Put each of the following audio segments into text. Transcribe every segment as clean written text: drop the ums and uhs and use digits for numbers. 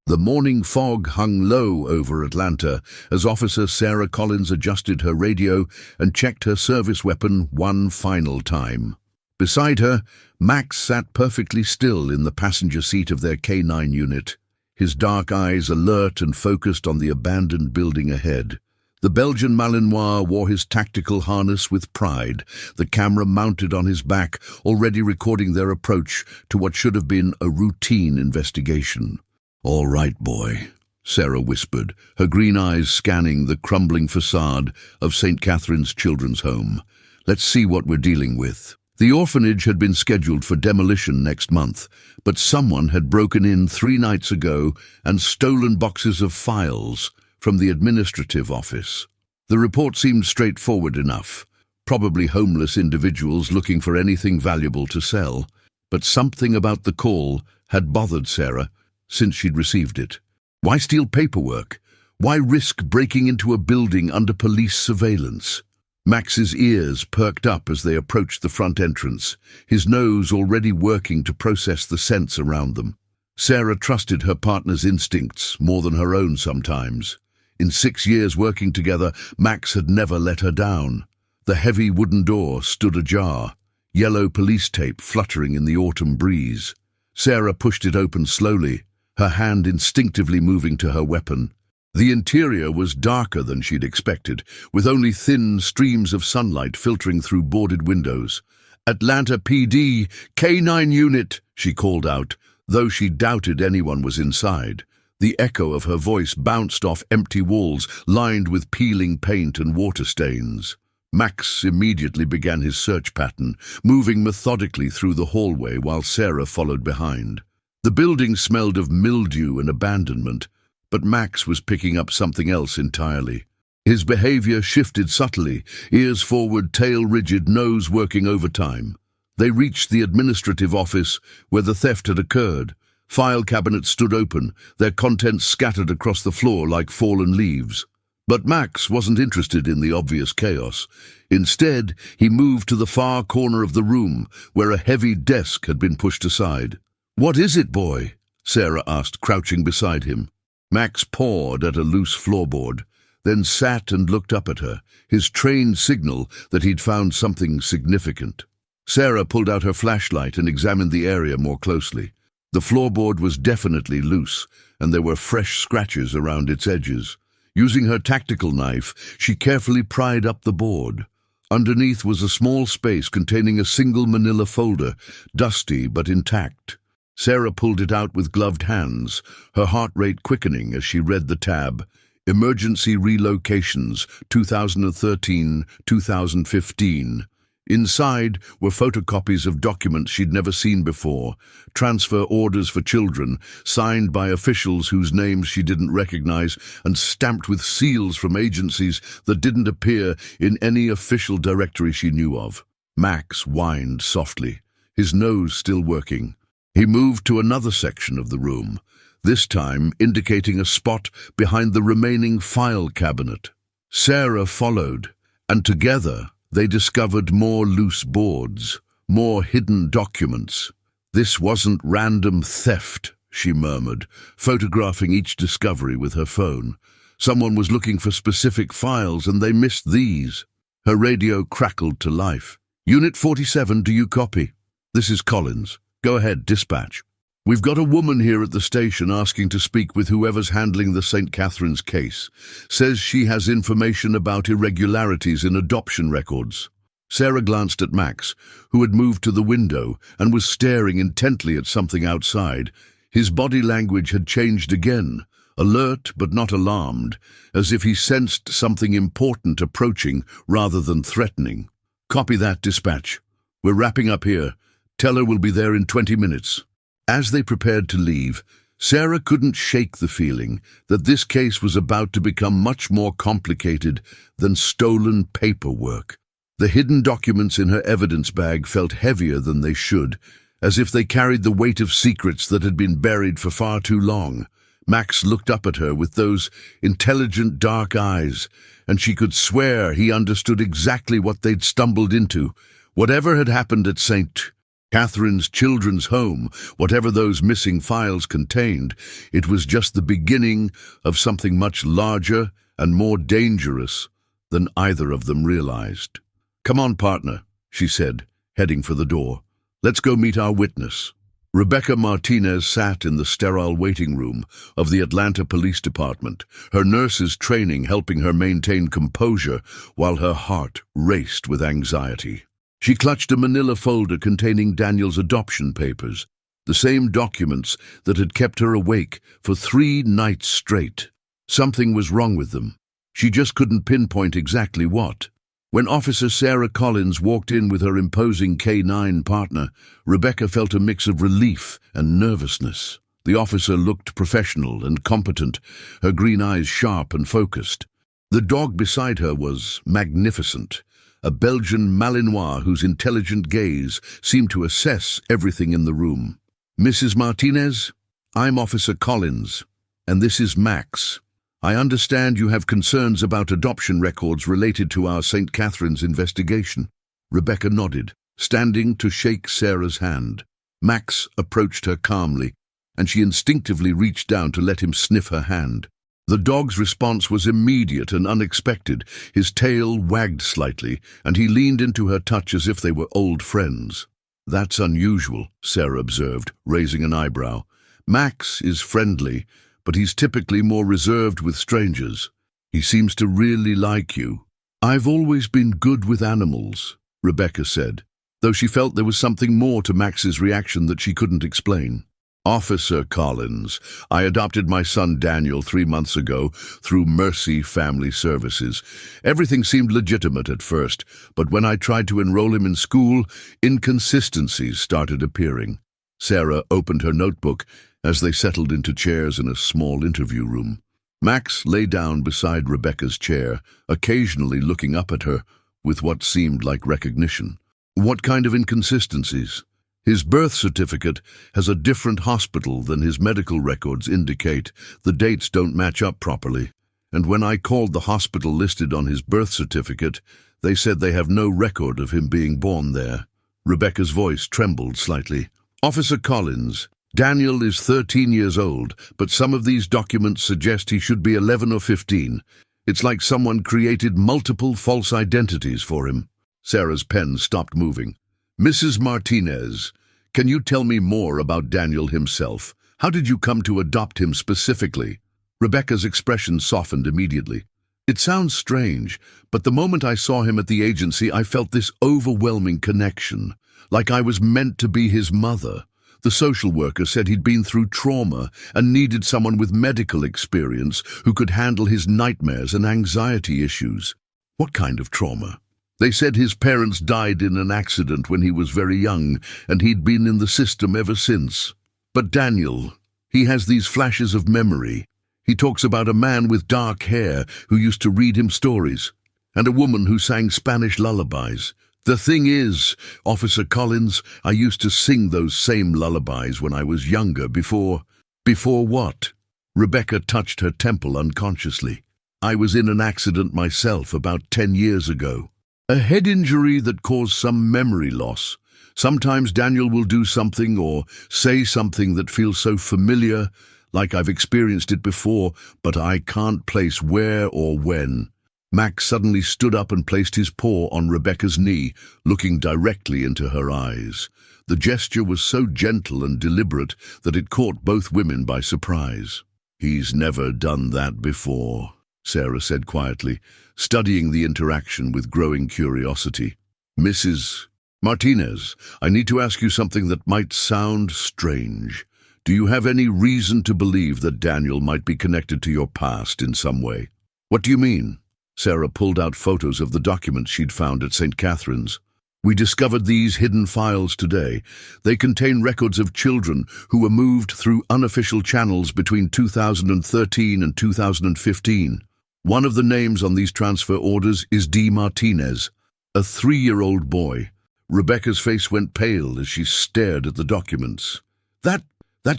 The morning fog hung low over Atlanta as Officer Sarah Collins adjusted her radio and checked her service weapon one final time. Beside her, Max sat perfectly still in the passenger seat of their K9 unit, his dark eyes alert and focused on the abandoned building ahead. The Belgian Malinois wore his tactical harness with pride, the camera mounted on his back, already recording their approach to what should have been a routine investigation. "All right, boy," Sarah whispered, her green eyes scanning the crumbling facade of St. Catherine's Children's Home. "Let's see what we're dealing with." The orphanage had been scheduled for demolition next month, but someone had broken in 3 nights ago and stolen boxes of files from the administrative office. The report seemed straightforward enough, probably homeless individuals looking for anything valuable to sell, but something about the call had bothered Sarah since she'd received it. Why steal paperwork? Why risk breaking into a building under police surveillance? Max's ears perked up as they approached the front entrance, his nose already working to process the scents around them. Sarah trusted her partner's instincts more than her own sometimes. In 6 years working together, Max had never let her down. The heavy wooden door stood ajar, yellow police tape fluttering in the autumn breeze. Sarah pushed it open slowly, her hand instinctively moving to her weapon. The interior was darker than she'd expected, with only thin streams of sunlight filtering through boarded windows. "Atlanta PD, K9 unit," she called out, though she doubted anyone was inside. The echo of her voice bounced off empty walls lined with peeling paint and water stains. Max immediately began his search pattern, moving methodically through the hallway while Sarah followed behind. The building smelled of mildew and abandonment, but Max was picking up something else entirely. His behavior shifted subtly, ears forward, tail rigid, nose working overtime. They reached the administrative office where the theft had occurred. File cabinets stood open, their contents scattered across the floor like fallen leaves. But Max wasn't interested in the obvious chaos. Instead, he moved to the far corner of the room, where a heavy desk had been pushed aside. "What is it, boy?" Sarah asked, crouching beside him. Max pawed at a loose floorboard, then sat and looked up at her, his trained signal that he'd found something significant. Sarah pulled out her flashlight and examined the area more closely. The floorboard was definitely loose, and there were fresh scratches around its edges. Using her tactical knife, she carefully pried up the board. Underneath was a small space containing a single manila folder, dusty but intact. Sarah pulled it out with gloved hands, her heart rate quickening as she read the tab. Emergency Relocations, 2013-2015. Inside were photocopies of documents she'd never seen before, transfer orders for children, signed by officials whose names she didn't recognize, and stamped with seals from agencies that didn't appear in any official directory she knew of. Max whined softly, his nose still working. He moved to another section of the room, this time indicating a spot behind the remaining file cabinet. Sarah followed, and together they discovered more loose boards, more hidden documents. "This wasn't random theft," she murmured, photographing each discovery with her phone. "Someone was looking for specific files and they missed these." Her radio crackled to life. "Unit 47, do you copy? This is Collins. Go ahead, dispatch. We've got a woman here at the station asking to speak with whoever's handling the St. Catherine's case. Says she has information about irregularities in adoption records." Sarah glanced at Max, who had moved to the window and was staring intently at something outside. His body language had changed again, alert but not alarmed, as if he sensed something important approaching rather than threatening. "Copy that, dispatch. We're wrapping up here. Tell her we'll be there in 20 minutes. As they prepared to leave, Sarah couldn't shake the feeling that this case was about to become much more complicated than stolen paperwork. The hidden documents in her evidence bag felt heavier than they should, as if they carried the weight of secrets that had been buried for far too long. Max looked up at her with those intelligent dark eyes, and she could swear he understood exactly what they'd stumbled into. Whatever had happened at St. Catherine's children's home, whatever those missing files contained, it was just the beginning of something much larger and more dangerous than either of them realized. "Come on, partner," she said, heading for the door. "Let's go meet our witness." Rebecca Martinez sat in the sterile waiting room of the Atlanta Police Department, her nurses' training helping her maintain composure while her heart raced with anxiety. She clutched a manila folder containing Daniel's adoption papers, the same documents that had kept her awake for 3 nights straight. Something was wrong with them. She just couldn't pinpoint exactly what. When Officer Sarah Collins walked in with her imposing K-9 partner, Rebecca felt a mix of relief and nervousness. The officer looked professional and competent, her green eyes sharp and focused. The dog beside her was magnificent, a Belgian Malinois whose intelligent gaze seemed to assess everything in the room. "Mrs. Martinez, I'm Officer Collins, and this is Max. I understand you have concerns about adoption records related to our St. Catherine's investigation." Rebecca nodded, standing to shake Sarah's hand. Max approached her calmly, and she instinctively reached down to let him sniff her hand. The dog's response was immediate and unexpected. His tail wagged slightly, and he leaned into her touch as if they were old friends. "That's unusual," Sarah observed, raising an eyebrow. "Max is friendly, but he's typically more reserved with strangers. He seems to really like you." "I've always been good with animals," Rebecca said, though she felt there was something more to Max's reaction that she couldn't explain. "Officer Collins, I adopted my son Daniel 3 months ago through Mercy Family Services. Everything seemed legitimate at first, but when I tried to enroll him in school, inconsistencies started appearing." Sarah opened her notebook as they settled into chairs in a small interview room. Max lay down beside Rebecca's chair, occasionally looking up at her with what seemed like recognition. "What kind of inconsistencies?" "His birth certificate has a different hospital than his medical records indicate. The dates don't match up properly. And when I called the hospital listed on his birth certificate, they said they have no record of him being born there." Rebecca's voice trembled slightly. "Officer Collins, Daniel is 13 years old, but some of these documents suggest he should be 11 or 15. It's like someone created multiple false identities for him." Sarah's pen stopped moving. "Mrs. Martinez, can you tell me more about Daniel himself? How did you come to adopt him specifically?" Rebecca's expression softened immediately. "It sounds strange, but the moment I saw him at the agency, I felt this overwhelming connection, like I was meant to be his mother. The social worker said he'd been through trauma and needed someone with medical experience who could handle his nightmares and anxiety issues." "What kind of trauma?" "They said his parents died in an accident when he was very young, and he'd been in the system ever since. But Daniel, he has these flashes of memory. He talks about a man with dark hair who used to read him stories, and a woman who sang Spanish lullabies. The thing is, Officer Collins, I used to sing those same lullabies when I was younger before..." "Before what?" Rebecca touched her temple unconsciously. "I was in an accident myself about 10 years ago. A head injury that caused some memory loss. Sometimes Daniel will do something or say something that feels so familiar, like I've experienced it before, but I can't place where or when." Max suddenly stood up and placed his paw on Rebecca's knee, looking directly into her eyes. The gesture was so gentle and deliberate that it caught both women by surprise. "He's never done that before," Sarah said quietly, studying the interaction with growing curiosity. "Mrs. Martinez, I need to ask you something that might sound strange. Do you have any reason to believe that Daniel might be connected to your past in some way?" "What do you mean?" Sarah pulled out photos of the documents she'd found at St. Catherine's. "We discovered these hidden files today. They contain records of children who were moved through unofficial channels between 2013 and 2015. One of the names on these transfer orders is D. Martinez, a 3-year-old boy." Rebecca's face went pale as she stared at the documents. That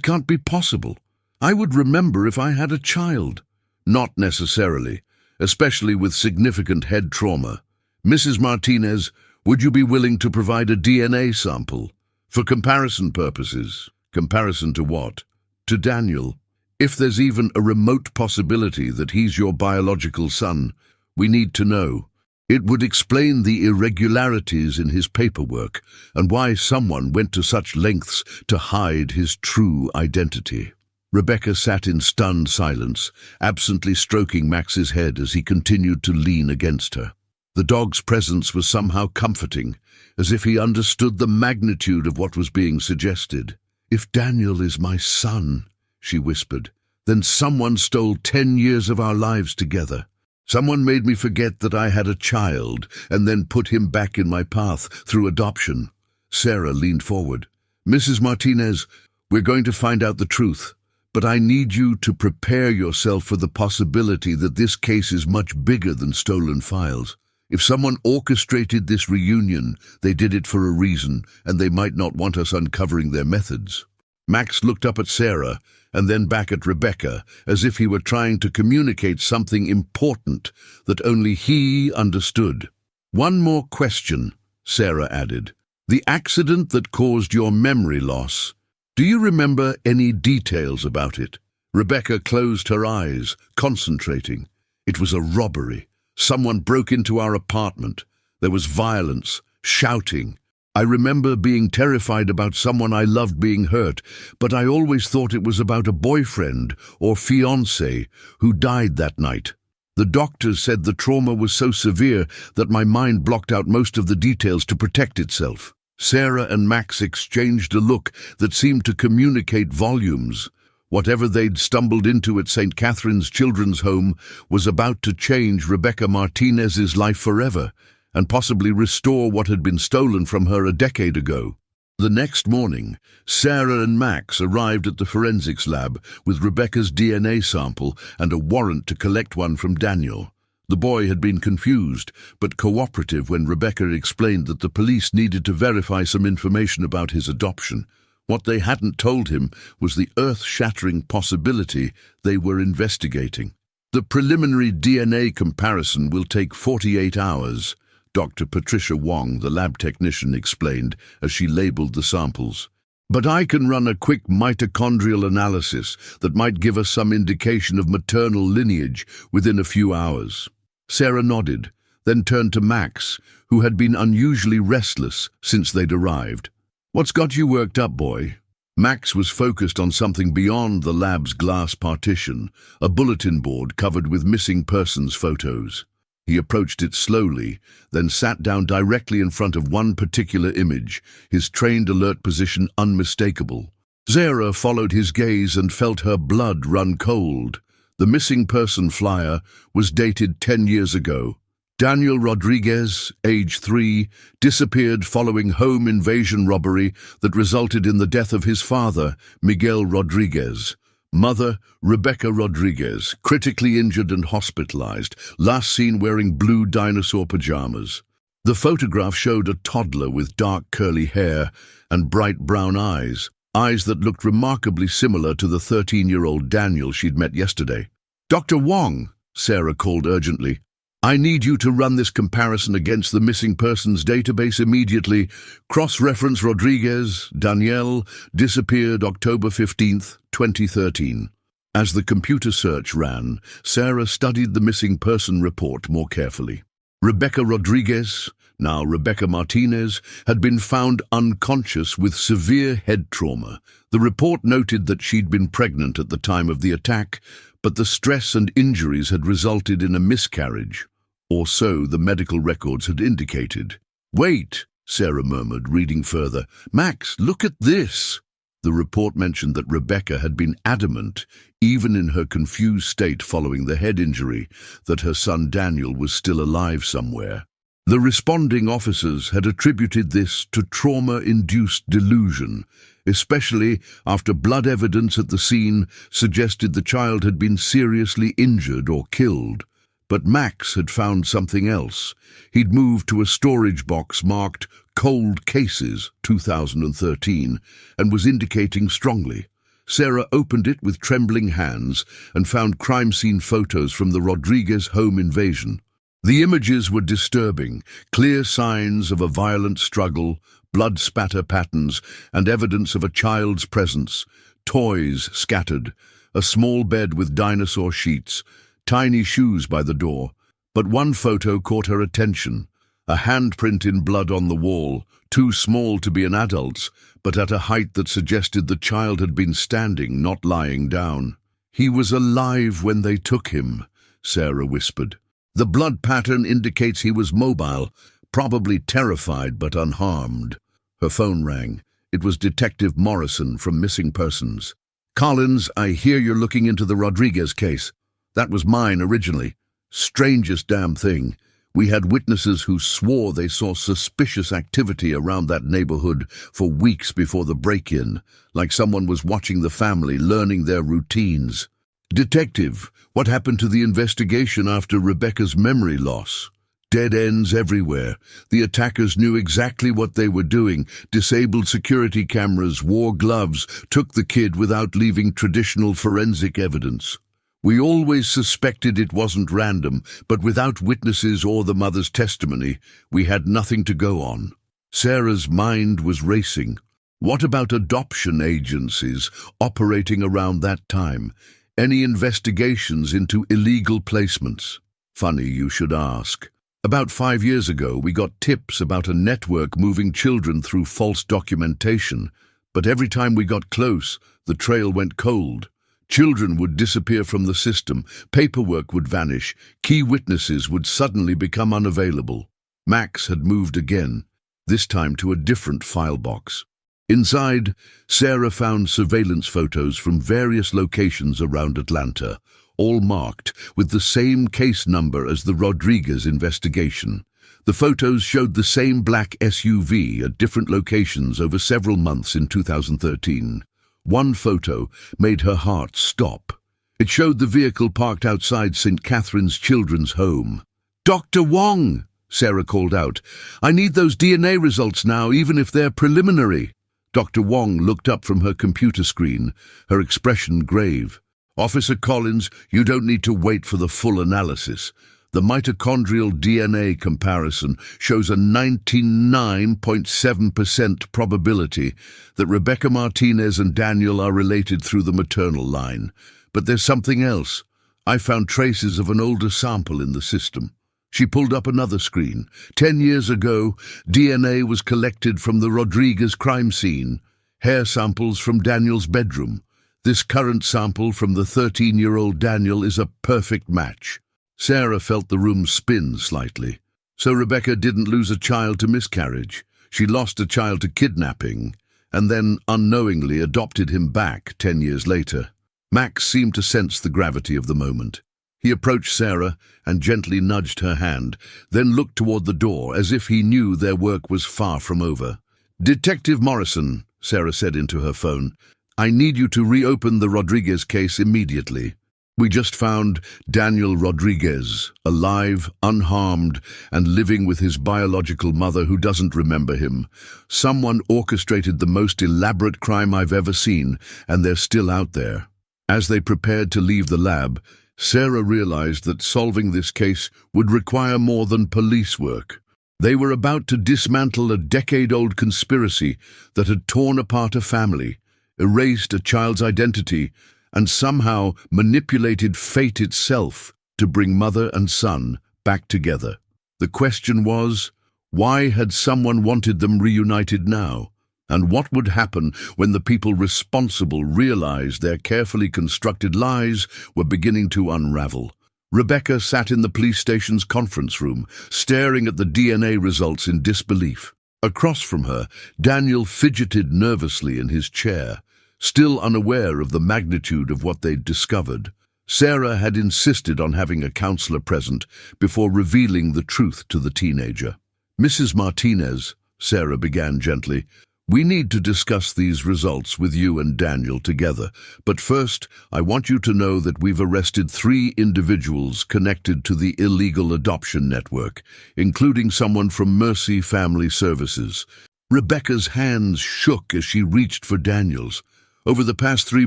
can't be possible. I would remember if I had a child." "Not necessarily, especially with significant head trauma. Mrs. Martinez, would you be willing to provide a DNA sample? For comparison purposes. Comparison to what? To Daniel. If there's even a remote possibility that he's your biological son, we need to know. It would explain the irregularities in his paperwork and why someone went to such lengths to hide his true identity. Rebecca sat in stunned silence, absently stroking Max's head as he continued to lean against her. The dog's presence was somehow comforting, as if he understood the magnitude of what was being suggested. "If Daniel is my son," she whispered, "then someone stole 10 years of our lives together. Someone made me forget that I had a child and then put him back in my path through adoption." Sarah leaned forward. "Mrs. Martinez, we're going to find out the truth, but I need you to prepare yourself for the possibility that this case is much bigger than stolen files. If someone orchestrated this reunion, they did it for a reason, and they might not want us uncovering their methods." Max looked up at Sarah and then back at Rebecca, as if he were trying to communicate something important that only he understood. "One more question," Sarah added. "The accident that caused your memory loss, do you remember any details about it?" Rebecca closed her eyes, concentrating. "It was a robbery. Someone broke into our apartment. There was violence, shouting. I remember being terrified about someone I loved being hurt, but I always thought it was about a boyfriend or fiancé who died that night. The doctors said the trauma was so severe that my mind blocked out most of the details to protect itself." Sarah and Max exchanged a look that seemed to communicate volumes. Whatever they'd stumbled into at St. Catherine's Children's Home was about to change Rebecca Martinez's life forever, and possibly restore what had been stolen from her a decade ago. The next morning, Sarah and Max arrived at the forensics lab with Rebecca's DNA sample and a warrant to collect one from Daniel. The boy had been confused, but cooperative when Rebecca explained that the police needed to verify some information about his adoption. What they hadn't told him was the earth-shattering possibility they were investigating. "The preliminary DNA comparison will take 48 hours, Dr. Patricia Wong, the lab technician, explained as she labeled the samples. "But I can run a quick mitochondrial analysis that might give us some indication of maternal lineage within a few hours." Sarah nodded, then turned to Max, who had been unusually restless since they'd arrived. "What's got you worked up, boy?" Max was focused on something beyond the lab's glass partition, a bulletin board covered with missing persons photos. He approached it slowly, then sat down directly in front of one particular image, his trained alert position unmistakable. Sarah followed his gaze and felt her blood run cold. The missing person flyer was dated 10 years ago. Daniel Rodriguez, age 3, disappeared following home invasion robbery that resulted in the death of his father, Miguel Rodriguez. Mother, Rebecca Rodriguez, critically injured and hospitalized, last seen wearing blue dinosaur pajamas. The photograph showed a toddler with dark curly hair and bright brown eyes that looked remarkably similar to the 13-year-old Daniel she'd met yesterday. "Dr. Wong," Sarah called urgently, "I need you to run this comparison against the missing persons database immediately. Cross-reference Rodriguez, Danielle, disappeared October 15th, 2013. As the computer search ran, Sarah studied the missing person report more carefully. Rebecca Rodriguez, now Rebecca Martinez, had been found unconscious with severe head trauma. The report noted that she'd been pregnant at the time of the attack, but the stress and injuries had resulted in a miscarriage. Or so the medical records had indicated. "Wait," Sarah murmured, reading further. "Max, look at this." The report mentioned that Rebecca had been adamant, even in her confused state following the head injury, that her son Daniel was still alive somewhere. The responding officers had attributed this to trauma-induced delusion, especially after blood evidence at the scene suggested the child had been seriously injured or killed. But Max had found something else. He'd moved to a storage box marked Cold Cases 2013 and was indicating strongly. Sarah opened it with trembling hands and found crime scene photos from the Rodriguez home invasion. The images were disturbing, clear signs of a violent struggle, blood spatter patterns, and evidence of a child's presence. Toys scattered, a small bed with dinosaur sheets, tiny shoes by the door. But one photo caught her attention. A handprint in blood on the wall, too small to be an adult's, but at a height that suggested the child had been standing, not lying down. "He was alive when they took him," Sarah whispered. "The blood pattern indicates he was mobile, probably terrified but unharmed." Her phone rang. It was Detective Morrison from Missing Persons. "Collins, I hear you're looking into the Rodriguez case. That was mine originally. Strangest damn thing. We had witnesses who swore they saw suspicious activity around that neighborhood for weeks before the break-in, like someone was watching the family, learning their routines." "Detective, what happened to the investigation after Rebecca's memory loss?" "Dead ends everywhere. The attackers knew exactly what they were doing, disabled security cameras, wore gloves, took the kid without leaving traditional forensic evidence. We always suspected it wasn't random, but without witnesses or the mother's testimony, we had nothing to go on." Sarah's mind was racing. What about adoption agencies operating around that time? Any investigations into illegal placements? Funny you should ask. About 5 years ago, we got tips about a network moving children through false documentation, but every time we got close, the trail went cold. Children would disappear from the system, paperwork would vanish, key witnesses would suddenly become unavailable. Max had moved again, this time to a different file box. Inside, Sarah found surveillance photos from various locations around Atlanta, all marked with the same case number as the Rodriguez investigation. The photos showed the same black SUV at different locations over several months in 2013. One photo made her heart stop. It showed the vehicle parked outside St. Catherine's Children's Home. "Dr. Wong," Sarah called out, "I need those DNA results now, even if they're preliminary." Dr. Wong looked up from her computer screen, her expression grave. "Officer Collins, you don't need to wait for the full analysis. The mitochondrial DNA comparison shows a 99.7% probability that Rebecca Martinez and Daniel are related through the maternal line. But there's something else. I found traces of an older sample in the system." She pulled up another screen. 10 years ago, DNA was collected from the Rodriguez crime scene. Hair samples from Daniel's bedroom. This current sample from the 13-year-old Daniel is a perfect match. Sarah felt the room spin slightly. So Rebecca didn't lose a child to miscarriage. She lost a child to kidnapping, and then unknowingly adopted him back 10 years later. Max seemed to sense the gravity of the moment. He approached Sarah and gently nudged her hand, then looked toward the door as if he knew their work was far from over. "Detective Morrison," Sarah said into her phone, "I need you to reopen the Rodriguez case immediately. We just found Daniel Rodriguez, alive, unharmed, and living with his biological mother who doesn't remember him. Someone orchestrated the most elaborate crime I've ever seen, and they're still out there." As they prepared to leave the lab, Sarah realized that solving this case would require more than police work. They were about to dismantle a decade-old conspiracy that had torn apart a family, erased a child's identity, and somehow manipulated fate itself to bring mother and son back together. The question was, why had someone wanted them reunited now? And what would happen when the people responsible realized their carefully constructed lies were beginning to unravel? Rebecca sat in the police station's conference room, staring at the DNA results in disbelief. Across from her, Daniel fidgeted nervously in his chair, still unaware of the magnitude of what they'd discovered. Sarah had insisted on having a counselor present before revealing the truth to the teenager. "Mrs. Martinez," Sarah began gently, "we need to discuss these results with you and Daniel together. But first, I want you to know that we've arrested 3 individuals connected to the illegal adoption network, including someone from Mercy Family Services." Rebecca's hands shook as she reached for Daniel's. Over the past 3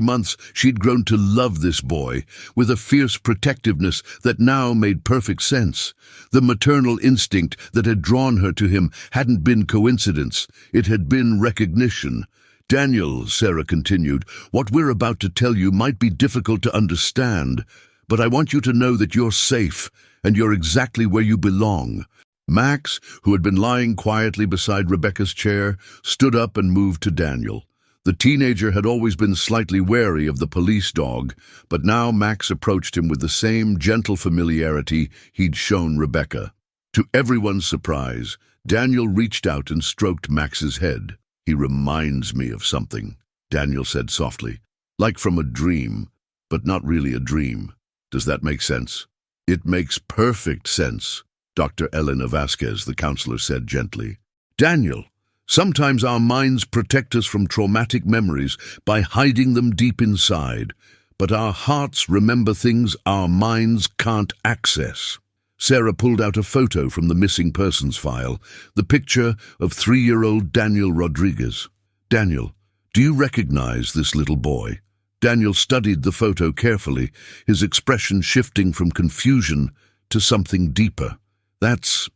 months, she'd grown to love this boy, with a fierce protectiveness that now made perfect sense. The maternal instinct that had drawn her to him hadn't been coincidence, it had been recognition. "Daniel," Sarah continued, "what we're about to tell you might be difficult to understand, but I want you to know that you're safe, and you're exactly where you belong." Max, who had been lying quietly beside Rebecca's chair, stood up and moved to Daniel. The teenager had always been slightly wary of the police dog, but now Max approached him with the same gentle familiarity he'd shown Rebecca. To everyone's surprise, Daniel reached out and stroked Max's head. "He reminds me of something," Daniel said softly. "Like from a dream, but not really a dream. Does that make sense?" "It makes perfect sense," Dr. Elena Vasquez, the counselor, said gently. "Daniel, sometimes our minds protect us from traumatic memories by hiding them deep inside, but our hearts remember things our minds can't access." Sarah pulled out a photo from the missing persons file, the picture of 3-year-old Daniel Rodriguez. "Daniel, do you recognize this little boy?" Daniel studied the photo carefully, his expression shifting from confusion to something deeper. That's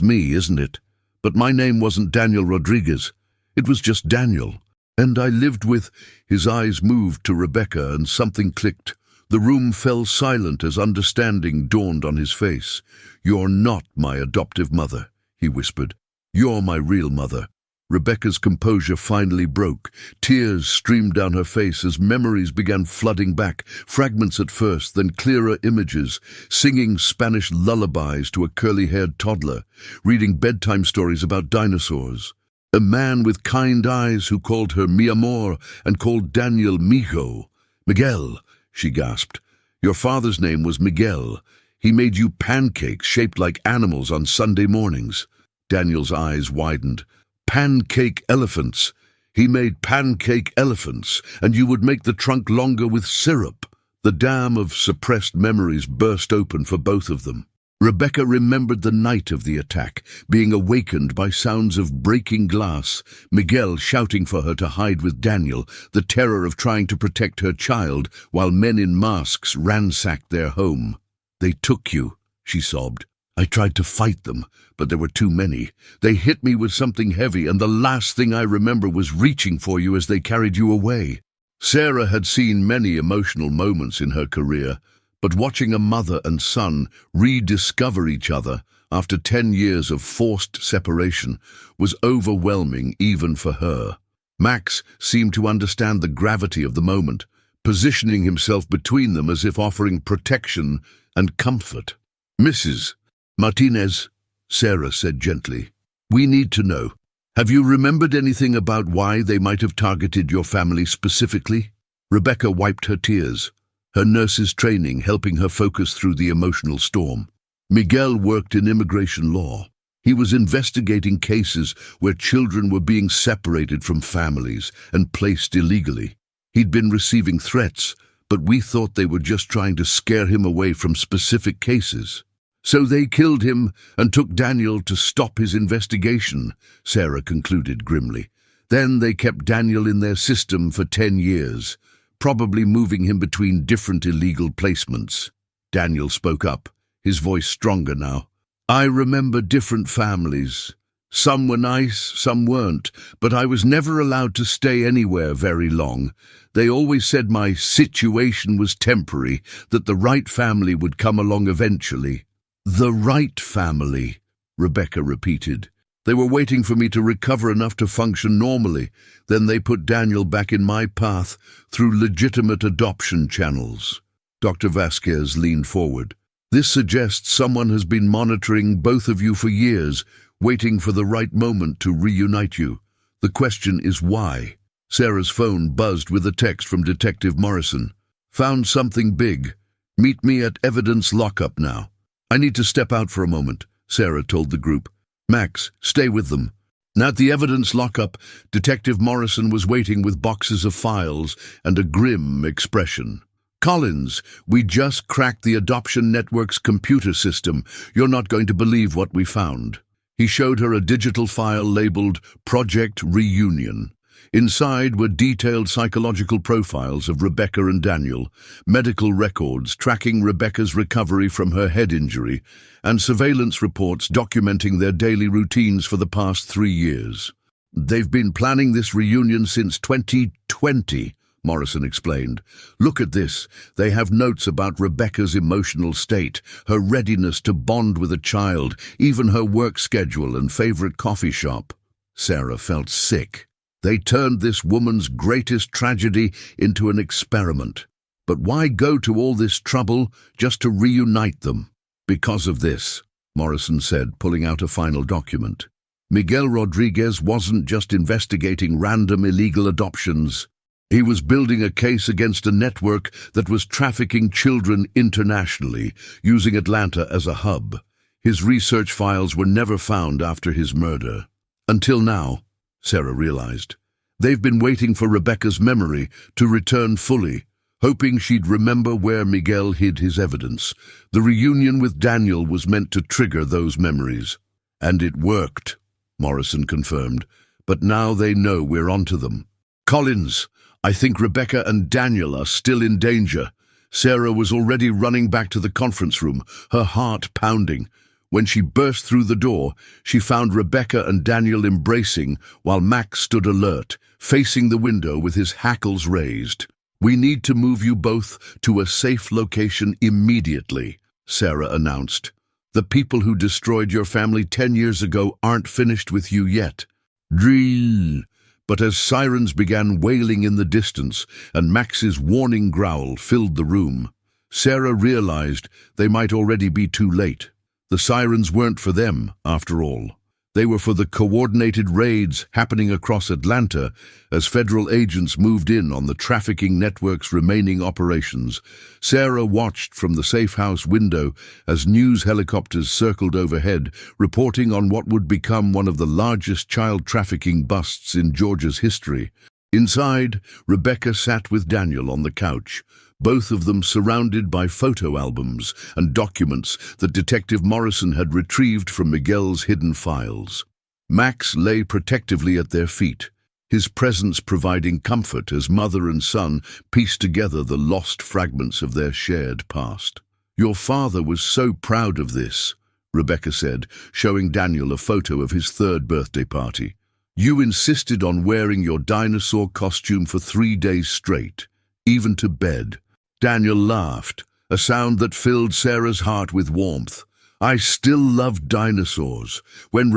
me, isn't it? But my name wasn't Daniel Rodriguez. It was just Daniel. And I lived with—" His eyes moved to Rebecca and something clicked. The room fell silent as understanding dawned on his face. "You're not my adoptive mother," he whispered. "You're my real mother." Rebecca's composure finally broke. Tears streamed down her face as memories began flooding back, fragments at first, then clearer images, singing Spanish lullabies to a curly-haired toddler, reading bedtime stories about dinosaurs. A man with kind eyes who called her mi amor and called Daniel mijo. "Miguel," she gasped. "Your father's name was Miguel. He made you pancakes shaped like animals on Sunday mornings." Daniel's eyes widened. "Pancake elephants. He made pancake elephants, and you would make the trunk longer with syrup." The dam of suppressed memories burst open for both of them. Rebecca remembered the night of the attack, being awakened by sounds of breaking glass, Miguel shouting for her to hide with Daniel, the terror of trying to protect her child while men in masks ransacked their home. "They took you," she sobbed. "I tried to fight them, but there were too many. They hit me with something heavy, and the last thing I remember was reaching for you as they carried you away." Sarah had seen many emotional moments in her career, but watching a mother and son rediscover each other after 10 years of forced separation was overwhelming even for her. Max seemed to understand the gravity of the moment, positioning himself between them as if offering protection and comfort. "Mrs. Martinez," Sarah said gently, "we need to know. Have you remembered anything about why they might have targeted your family specifically?" Rebecca wiped her tears, her nurse's training helping her focus through the emotional storm. "Miguel worked in immigration law. He was investigating cases where children were being separated from families and placed illegally. He'd been receiving threats, but we thought they were just trying to scare him away from specific cases. So they killed him and took Daniel to stop his investigation," Sarah concluded grimly. "Then they kept Daniel in their system for 10 years, probably moving him between different illegal placements." Daniel spoke up, his voice stronger now. "I remember different families. Some were nice, some weren't, but I was never allowed to stay anywhere very long. They always said my situation was temporary, that the right family would come along eventually." "The right family," Rebecca repeated. "They were waiting for me to recover enough to function normally. Then they put Daniel back in my path through legitimate adoption channels." Dr. Vasquez leaned forward. "This suggests someone has been monitoring both of you for years, waiting for the right moment to reunite you. The question is why?" Sarah's phone buzzed with a text from Detective Morrison. "Found something big. Meet me at evidence lockup now." "I need to step out for a moment," Sarah told the group. "Max, stay with them." At the evidence lockup, Detective Morrison was waiting with boxes of files and a grim expression. "Collins, we just cracked the Adoption Network's computer system. You're not going to believe what we found." He showed her a digital file labeled Project Reunion. Inside were detailed psychological profiles of Rebecca and Daniel, medical records tracking Rebecca's recovery from her head injury, and surveillance reports documenting their daily routines for the past 3 years. "They've been planning this reunion since 2020, Morrison explained. "Look at this. They have notes about Rebecca's emotional state, her readiness to bond with a child, even her work schedule and favorite coffee shop." Sarah felt sick. They turned this woman's greatest tragedy into an experiment. But why go to all this trouble just to reunite them? "Because of this," Morrison said, pulling out a final document. Miguel Rodriguez wasn't just investigating random illegal adoptions. He was building a case against a network that was trafficking children internationally, using Atlanta as a hub. His research files were never found after his murder. Until now, Sarah realized. They've been waiting for Rebecca's memory to return fully, hoping she'd remember where Miguel hid his evidence. The reunion with Daniel was meant to trigger those memories. "And it worked," Morrison confirmed. "But now they know we're onto them." "Collins, I think Rebecca and Daniel are still in danger." Sarah was already running back to the conference room, her heart pounding. When she burst through the door, she found Rebecca and Daniel embracing while Max stood alert, facing the window with his hackles raised. "We need to move you both to a safe location immediately," Sarah announced. "The people who destroyed your family 10 years ago aren't finished with you yet." Drill! But as sirens began wailing in the distance and Max's warning growl filled the room, Sarah realized they might already be too late. The sirens weren't for them, after all. They were for the coordinated raids happening across Atlanta as federal agents moved in on the trafficking network's remaining operations. Sarah watched from the safe house window as news helicopters circled overhead, reporting on what would become one of the largest child trafficking busts in Georgia's history. Inside, Rebecca sat with Daniel on the couch, both of them surrounded by photo albums and documents that Detective Morrison had retrieved from Miguel's hidden files. Max lay protectively at their feet, his presence providing comfort as mother and son pieced together the lost fragments of their shared past. "Your father was so proud of this," Rebecca said, showing Daniel a photo of his 3rd birthday party. "You insisted on wearing your dinosaur costume for 3 days straight, even to bed." Daniel laughed, a sound that filled Sarah's heart with warmth. "I still love dinosaurs. When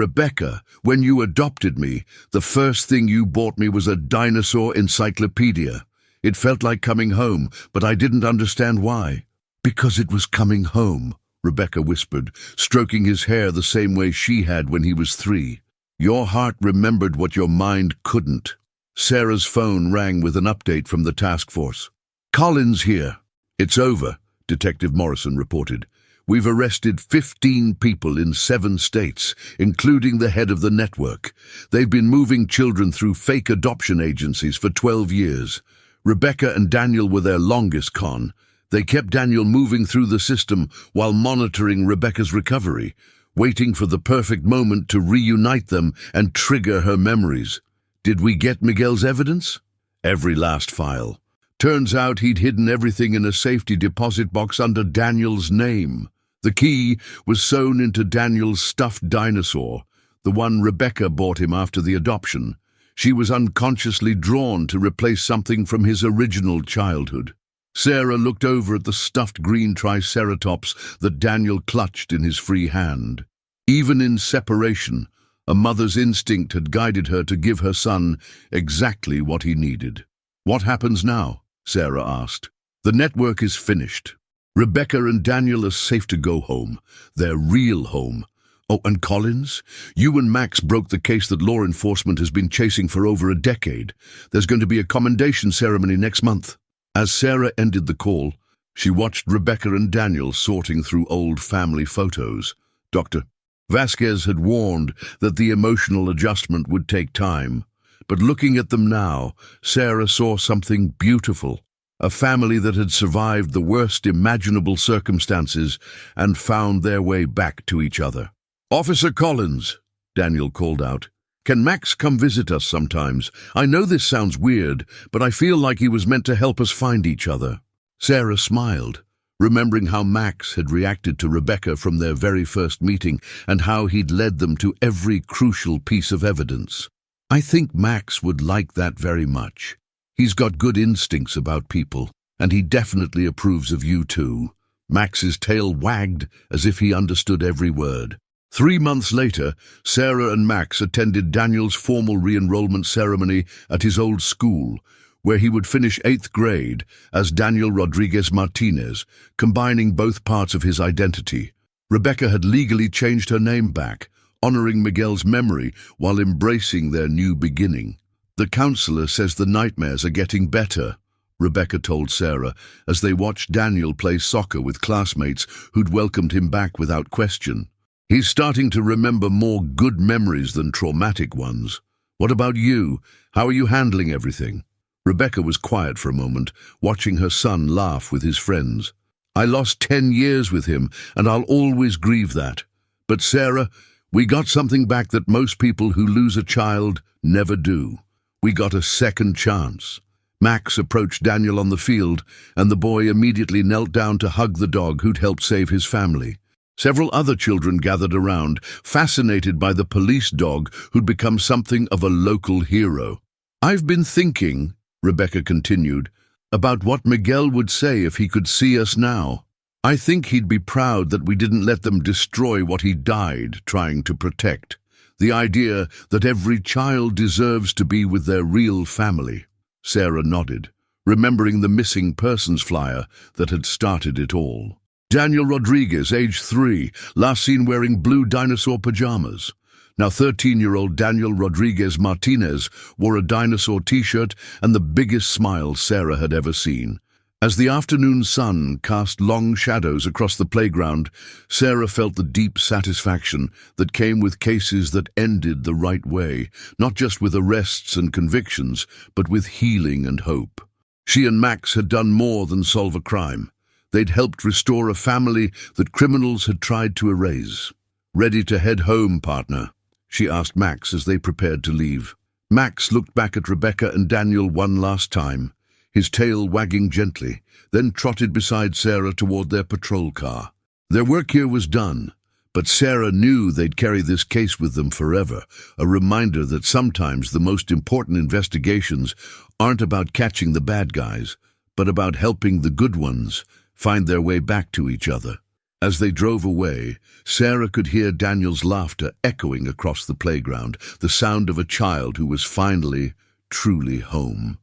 you adopted me, the first thing you bought me was a dinosaur encyclopedia. It felt like coming home, but I didn't understand why." "Because it was coming home," Rebecca whispered, stroking his hair the same way she had when he was 3. "Your heart remembered what your mind couldn't." Sarah's phone rang with an update from the task force. "Collins here." "It's over," Detective Morrison reported. "We've arrested 15 people in 7 states, including the head of the network. They've been moving children through fake adoption agencies for 12 years. Rebecca and Daniel were their longest con. They kept Daniel moving through the system while monitoring Rebecca's recovery, waiting for the perfect moment to reunite them and trigger her memories. Did we get Miguel's evidence?" "Every last file. Turns out he'd hidden everything in a safety deposit box under Daniel's name. The key was sewn into Daniel's stuffed dinosaur, the one Rebecca bought him after the adoption. She was unconsciously drawn to replace something from his original childhood." Sarah looked over at the stuffed green triceratops that Daniel clutched in his free hand. Even in separation, a mother's instinct had guided her to give her son exactly what he needed. "What happens now?" Sarah asked. "The network is finished. Rebecca and Daniel are safe to go home, their real home. Oh, and Collins, you and Max broke the case that law enforcement has been chasing for over a decade. There's going to be a commendation ceremony next month." As Sarah ended the call, she watched Rebecca and Daniel sorting through old family photos. Dr. Vasquez had warned that the emotional adjustment would take time. But looking at them now, Sarah saw something beautiful, a family that had survived the worst imaginable circumstances and found their way back to each other. "Officer Collins," Daniel called out, Can Max come visit us sometimes? I know this sounds weird, but I feel like he was meant to help us find each other." Sarah smiled, remembering how Max had reacted to Rebecca from their very first meeting and how he'd led them to every crucial piece of evidence. "I think Max would like that very much. He's got good instincts about people, and he definitely approves of you too." Max's tail wagged as if he understood every word. 3 months later, Sarah and Max attended Daniel's formal re-enrollment ceremony at his old school, where he would finish 8th grade as Daniel Rodriguez Martinez, combining both parts of his identity. Rebecca had legally changed her name back, honoring Miguel's memory while embracing their new beginning. "The counselor says the nightmares are getting better," Rebecca told Sarah as they watched Daniel play soccer with classmates who'd welcomed him back without question. "He's starting to remember more good memories than traumatic ones. What about you? How are you handling everything?" Rebecca was quiet for a moment, watching her son laugh with his friends. "I lost 10 years with him, and I'll always grieve that. But Sarah, we got something back that most people who lose a child never do. We got a second chance." Max approached Daniel on the field, and the boy immediately knelt down to hug the dog who'd helped save his family. Several other children gathered around, fascinated by the police dog who'd become something of a local hero. "I've been thinking," Rebecca continued, "about what Miguel would say if he could see us now. I think he'd be proud that we didn't let them destroy what he died trying to protect. The idea that every child deserves to be with their real family." Sarah nodded, remembering the missing persons flyer that had started it all. Daniel Rodriguez, age 3, last seen wearing blue dinosaur pajamas. Now 13-year-old Daniel Rodriguez Martinez wore a dinosaur t-shirt and the biggest smile Sarah had ever seen. As the afternoon sun cast long shadows across the playground, Sarah felt the deep satisfaction that came with cases that ended the right way, not just with arrests and convictions, but with healing and hope. She and Max had done more than solve a crime. They'd helped restore a family that criminals had tried to erase. "Ready to head home, partner?" she asked Max as they prepared to leave. Max looked back at Rebecca and Daniel one last time, his tail wagging gently, then trotted beside Sarah toward their patrol car. Their work here was done, but Sarah knew they'd carry this case with them forever, a reminder that sometimes the most important investigations aren't about catching the bad guys, but about helping the good ones find their way back to each other. As they drove away, Sarah could hear Daniel's laughter echoing across the playground, the sound of a child who was finally, truly home.